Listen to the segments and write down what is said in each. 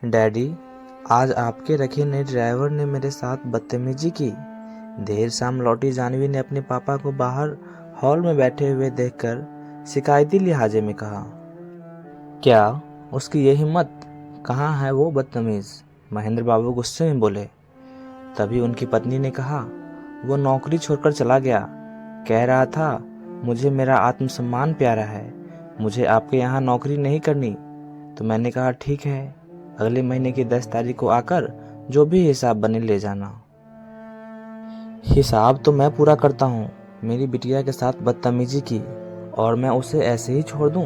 Daddy, आज आपके रखे नए ड्राइवर ने मेरे साथ बदतमीजी की। देर शाम लौटी जानवी ने अपने पापा को बाहर हॉल में बैठे हुए देखकर शिकायती लिहाजे में कहा, क्या उसकी ये हिम्मत? कहाँ है वो बदतमीज? महेंद्र बाबू गुस्से में बोले। तभी उनकी पत्नी ने कहा, वो नौकरी छोड़कर चला गया। कह रहा था, मुझे मेरा आत्मसम्मान प्यारा है, मुझे आपके यहाँ नौकरी नहीं करनी। तो मैंने कहा, ठीक है, अगले महीने की 10 तारीख को आकर जो भी हिसाब बने ले जाना। हिसाब तो मैं पूरा करता हूँ। मेरी बिटिया के साथ बदतमीजी की और मैं उसे ऐसे ही छोड़ दूँ?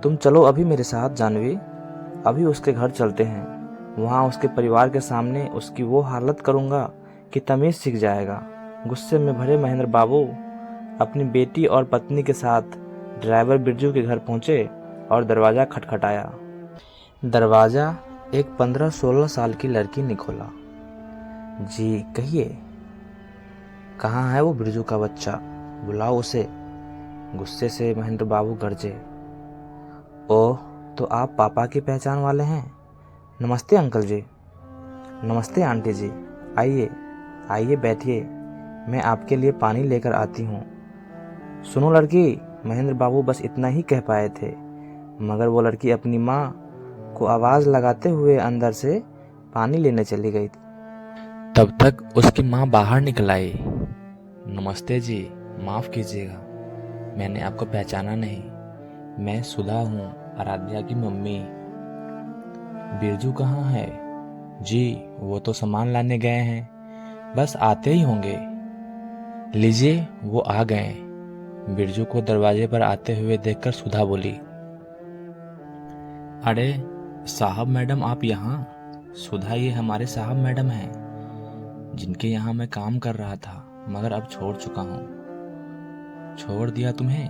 तुम चलो अभी मेरे साथ जानवी, अभी उसके घर चलते हैं। वहाँ उसके परिवार के सामने उसकी वो हालत करूँगा कि तमीज़ सीख जाएगा। गुस्से में भरे महेंद्र बाबू अपनी बेटी और पत्नी के साथ ड्राइवर बिरजू के घर पहुँचे और दरवाज़ा खटखटाया। दरवाज़ा एक 15-16 साल की लड़की ने खोला। जी कहिए, कहाँ है वो बिरजू का बच्चा? बुलाओ उसे। गुस्से से महेंद्र बाबू गरजे। ओह, तो आप पापा की पहचान वाले हैं। नमस्ते अंकल जी। नमस्ते आंटी जी। आइए आइए बैठिए, मैं आपके लिए पानी लेकर आती हूँ। सुनो लड़की, महेंद्र बाबू बस इतना ही कह पाए थे, मगर वो लड़की अपनी माँ को आवाज़ लगाते हुए अंदर से पानी लेने चली गई। तब तक उसकी माँ बाहर निकल आई। नमस्ते जी, माफ़ कीजिएगा, मैंने आपको पहचाना नहीं। मैं सुधा हूँ, आराध्या की मम्मी। बिरजू कहाँ है? जी वो तो सामान लाने गए हैं, बस आते ही होंगे। लीजिए वो आ गए। बिरजू को दरवाजे पर आते हुए देखकर सुधा बोली, अरे साहब मैडम आप यहाँ? सुधा, ये हमारे साहब मैडम हैं जिनके यहाँ मैं काम कर रहा था, मगर अब छोड़ चुका हूँ। छोड़ दिया तुम्हें?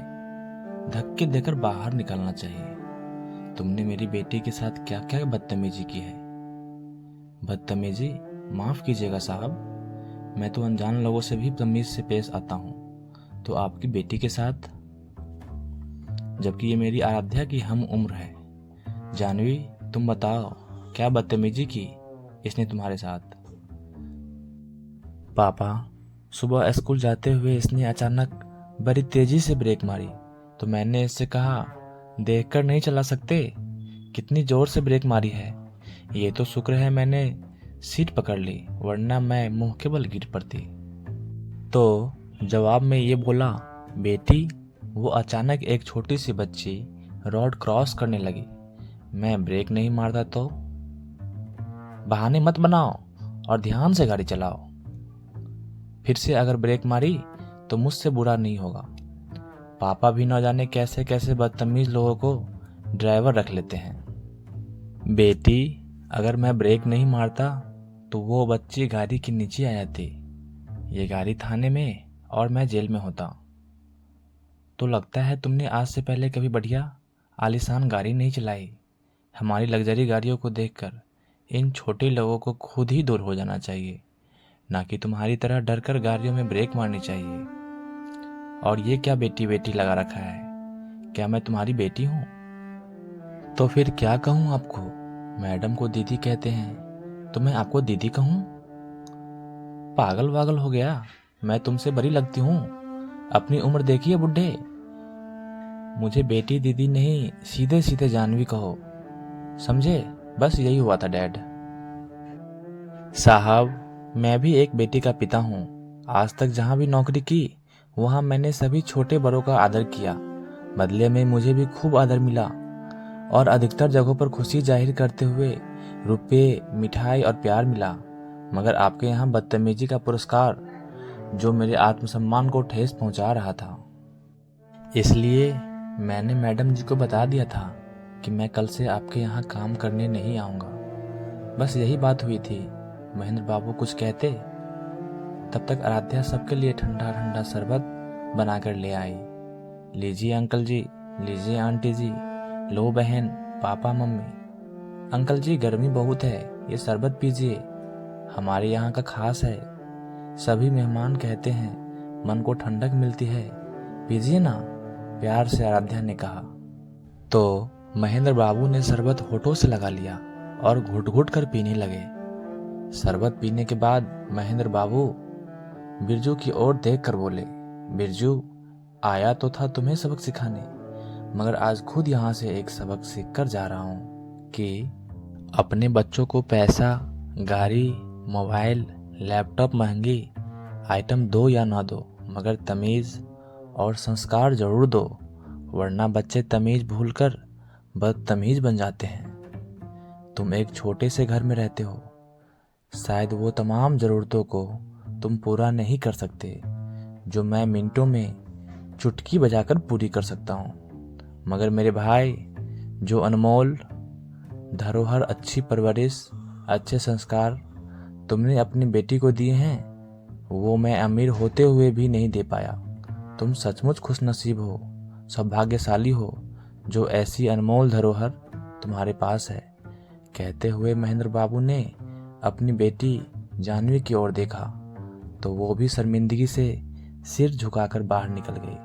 धक्के देकर बाहर निकलना चाहिए। तुमने मेरी बेटी के साथ क्या क्या बदतमीजी की है। बदतमीजी? माफ कीजिएगा साहब, मैं तो अनजान लोगों से भी तमीज से पेश आता हूँ, तो आपकी बेटी के साथ? जबकि ये मेरी आराध्या की हम उम्र है। जानवी, तुम बताओ, क्या बदतमीजी की इसने तुम्हारे साथ? पापा, सुबह स्कूल जाते हुए इसने अचानक बड़ी तेजी से ब्रेक मारी, तो मैंने इससे कहा, देखकर नहीं चला सकते? कितनी जोर से ब्रेक मारी है। ये तो शुक्र है मैंने सीट पकड़ ली, वरना मैं मुंह के बल गिर पड़ती। तो जवाब में ये बोला, बेटी, वो अचानक एक छोटी सी बच्ची रोड क्रॉस करने लगी, मैं ब्रेक नहीं मारता तो? बहाने मत बनाओ और ध्यान से गाड़ी चलाओ। फिर से अगर ब्रेक मारी तो मुझसे बुरा नहीं होगा। पापा भी न जाने कैसे कैसे बदतमीज लोगों को ड्राइवर रख लेते हैं। बेटी, अगर मैं ब्रेक नहीं मारता तो वो बच्ची गाड़ी के नीचे आ जाती, ये गाड़ी थाने में और मैं जेल में होता। तो लगता है तुमने आज से पहले कभी बढ़िया आलीशान गाड़ी नहीं चलाई। हमारी लग्जरी गाड़ियों को देखकर इन छोटे लोगों को खुद ही दूर हो जाना चाहिए, ना कि तुम्हारी तरह डरकर गाड़ियों में ब्रेक मारनी चाहिए। और ये क्या बेटी बेटी लगा रखा है? क्या मैं तुम्हारी बेटी हूँ? तो फिर क्या कहूँ आपको? मैडम को दीदी कहते हैं, तो मैं आपको दीदी कहूँ? पागल वागल हो गया? मैं तुमसे बड़ी लगती हूँ? अपनी उम्र देखिए बुढ़े। मुझे बेटी दीदी नहीं, सीधे सीधे जानवी कहो, समझे? बस यही हुआ था डैड। साहब, मैं भी एक बेटी का पिता हूँ। आज तक जहाँ भी नौकरी की, वहाँ मैंने सभी छोटे बड़ों का आदर किया। बदले में मुझे भी खूब आदर मिला और अधिकतर जगहों पर खुशी जाहिर करते हुए रुपये, मिठाई और प्यार मिला। मगर आपके यहाँ बदतमीजी का पुरस्कार, जो मेरे आत्मसम्मान को ठेस पहुँचा रहा था। इसलिए मैंने मैडम जी को बता दिया था कि मैं कल से आपके यहाँ काम करने नहीं आऊँगा। बस यही बात हुई थी। महेंद्र बाबू कुछ कहते, तब तक आराध्या सबके लिए ठंडा ठंडा शरबत बनाकर ले आई। लीजिए अंकल जी, लीजिए आंटी जी, लो बहन, पापा मम्मी। अंकल जी, गर्मी बहुत है, ये शरबत पीजिए, हमारे यहाँ का खास है। सभी मेहमान कहते हैं मन को ठंडक मिलती है, पीजिए ना, प्यार से आराध्या ने कहा। तो महेंद्र बाबू ने शरबत होठों से लगा लिया और घुट घुट कर पीने लगे। शरबत पीने के बाद महेंद्र बाबू बिरजू की ओर देख कर बोले, बिरजू, आया तो था तुम्हें सबक सिखाने, मगर आज खुद यहाँ से एक सबक सीख कर जा रहा हूँ कि अपने बच्चों को पैसा, गाड़ी, मोबाइल, लैपटॉप, महंगी आइटम दो या ना दो, मगर तमीज़ और संस्कार जरूर दो, वरना बच्चे तमीज़ भूलकर बदतमीज़ बन जाते हैं। तुम एक छोटे से घर में रहते हो, शायद वो तमाम ज़रूरतों को तुम पूरा नहीं कर सकते जो मैं मिनटों में चुटकी बजाकर पूरी कर सकता हूँ, मगर मेरे भाई, जो अनमोल धरोहर, अच्छी परवरिश, अच्छे संस्कार तुमने अपनी बेटी को दिए हैं, वो मैं अमीर होते हुए भी नहीं दे पाया। तुम सचमुच खुशनसीब हो, सौभाग्यशाली हो, जो ऐसी अनमोल धरोहर तुम्हारे पास है। कहते हुए महेंद्र बाबू ने अपनी बेटी जाह्नवी की ओर देखा तो वो भी शर्मिंदगी से सिर झुकाकर बाहर निकल गई।